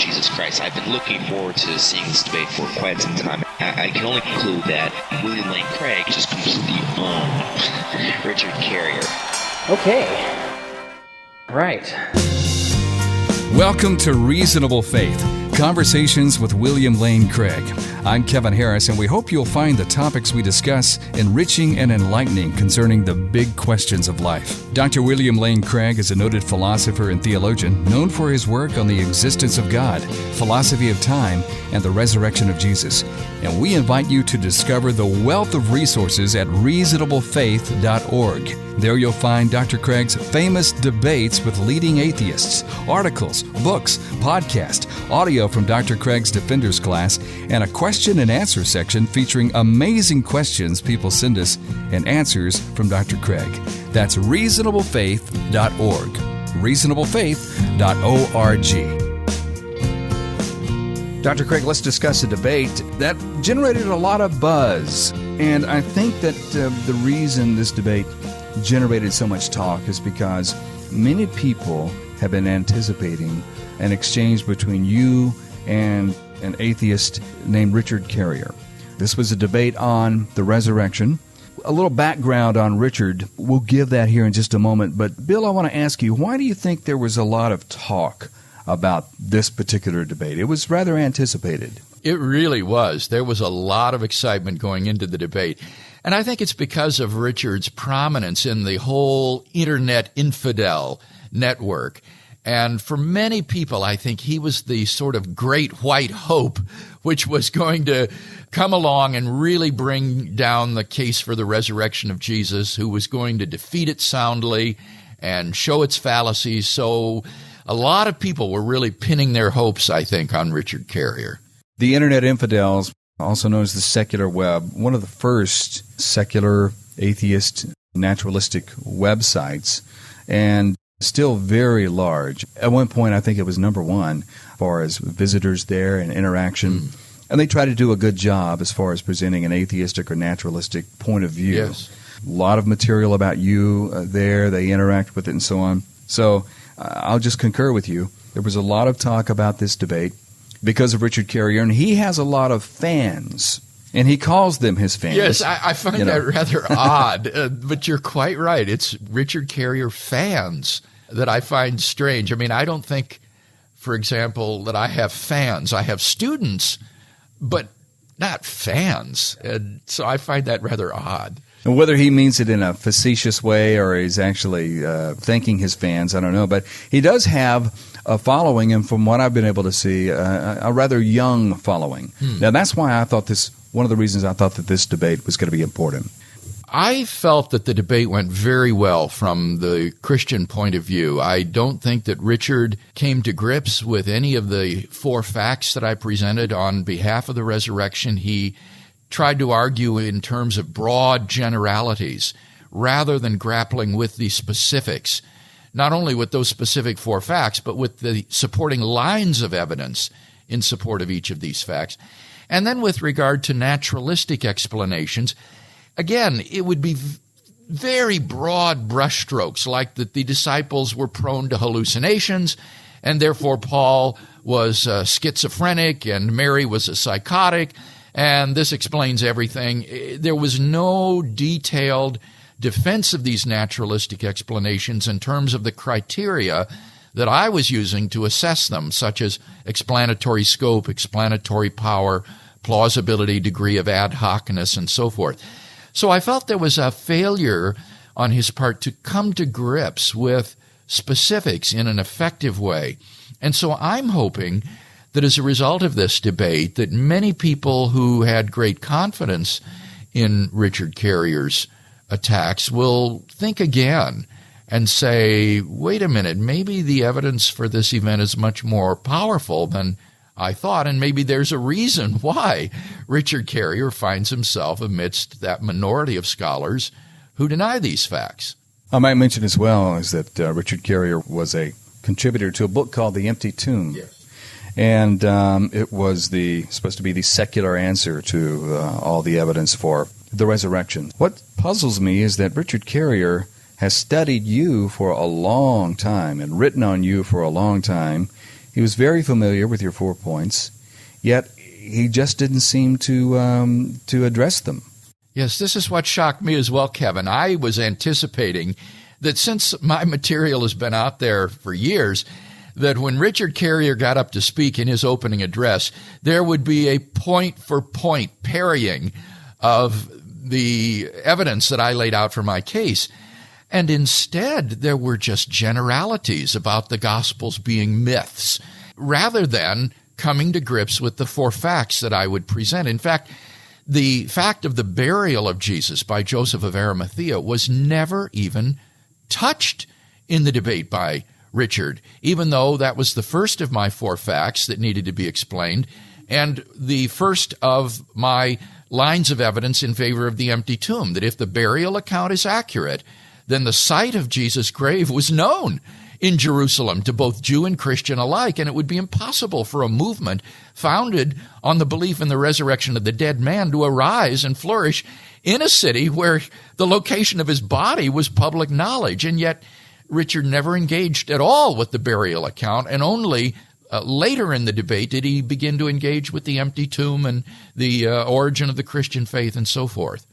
Jesus Christ. I've been looking forward to seeing this debate for quite some time. I can only conclude that William Lane Craig just completely owned Richard Carrier. Okay. Right. Welcome to Reasonable Faith, Conversations with William Lane Craig. I'm Kevin Harris, and we hope you'll find the topics we discuss enriching and enlightening concerning the big questions of life. Dr. William Lane Craig is a noted philosopher and theologian known for his work on the existence of God, philosophy of time, and the resurrection of Jesus. And we invite you to discover the wealth of resources at reasonablefaith.org. There you'll find Dr. Craig's famous debates with leading atheists, articles, books, podcasts, audio from Dr. Craig's Defenders class, and a question and answer section featuring amazing questions people send us and answers from Dr. Craig. That's reasonablefaith.org. reasonablefaith.org. Dr. Craig, let's discuss a debate that generated a lot of buzz. And I think that the reason this debate generated so much talk is because many people have been anticipating an exchange between you and an atheist named Richard Carrier. This was a debate on the resurrection. A little background on Richard, we'll give that here in just a moment. But Bill, I want to ask you, why do you think there was a lot of talk about this particular debate? It was rather anticipated. It really was. There was a lot of excitement going into the debate. And I think it's because of Richard's prominence in the whole internet infidel network. And for many people, I think he was the sort of great white hope which was going to come along and really bring down the case for the resurrection of Jesus, who was going to defeat it soundly and show its fallacies. So a lot of people were really pinning their hopes, I think, on Richard Carrier. The internet infidels, also known as the secular web, one of the first secular, atheist, naturalistic websites, and still very large. At one point, I think it was number one as far as visitors there and interaction. And they try to do a good job as far as presenting an atheistic or naturalistic point of view. Yes. A lot of material about you there. They interact with it and so on. So I'll just concur with you. There was a lot of talk about this debate because of Richard Carrier, and he has a lot of fans. And he calls them his fans. Yes, I find that rather odd, but you're quite right. It's Richard Carrier fans that I find strange. I mean, I don't think, for example, that I have fans. I have students, but not fans. And so I find that rather odd. And whether he means it in a facetious way or he's actually thanking his fans, I don't know. But he does have a following, and from what I've been able to see, a rather young following. Now, that's why I thought one of the reasons I thought that this debate was going to be important. I felt that the debate went very well from the Christian point of view. I don't think that Richard came to grips with any of the four facts that I presented on behalf of the resurrection. He tried to argue in terms of broad generalities rather than grappling with the specifics, not only with those specific four facts, but with the supporting lines of evidence in support of each of these facts. And then with regard to naturalistic explanations, again, it would be very broad brushstrokes, like that the disciples were prone to hallucinations, and therefore Paul was schizophrenic and Mary was a psychotic, and this explains everything. There was no detailed defense of these naturalistic explanations in terms of the criteria that I was using to assess them, such as explanatory scope, explanatory power, plausibility, degree of ad hocness, and so forth. So I felt there was a failure on his part to come to grips with specifics in an effective way. And so I'm hoping that as a result of this debate, that many people who had great confidence in Richard Carrier's attacks will think again and say, wait a minute, maybe the evidence for this event is much more powerful than I thought, and maybe there's a reason why Richard Carrier finds himself amidst that minority of scholars who deny these facts. I might mention as well is that Richard Carrier was a contributor to a book called The Empty Tomb. Yes. And it was supposed to be the secular answer to all the evidence for the resurrection. What puzzles me is that Richard Carrier has studied you for a long time and written on you for a long time. He was very familiar with your 4 points, yet he just didn't seem to address them. Yes, this is what shocked me as well, Kevin. I was anticipating that since my material has been out there for years, that when Richard Carrier got up to speak in his opening address, there would be a point-for-point parrying of the evidence that I laid out for my case. And instead, there were just generalities about the Gospels being myths, rather than coming to grips with the 4 facts that I would present. In fact, the fact of the burial of Jesus by Joseph of Arimathea was never even touched in the debate by Richard, even though that was the first of my 4 facts that needed to be explained, and the first of my lines of evidence in favor of the empty tomb, that if the burial account is accurate, then the site of Jesus' grave was known in Jerusalem to both Jew and Christian alike, and it would be impossible for a movement founded on the belief in the resurrection of the dead man to arise and flourish in a city where the location of his body was public knowledge. And yet Richard never engaged at all with the burial account, and only later in the debate did he begin to engage with the empty tomb and the origin of the Christian faith and so forth.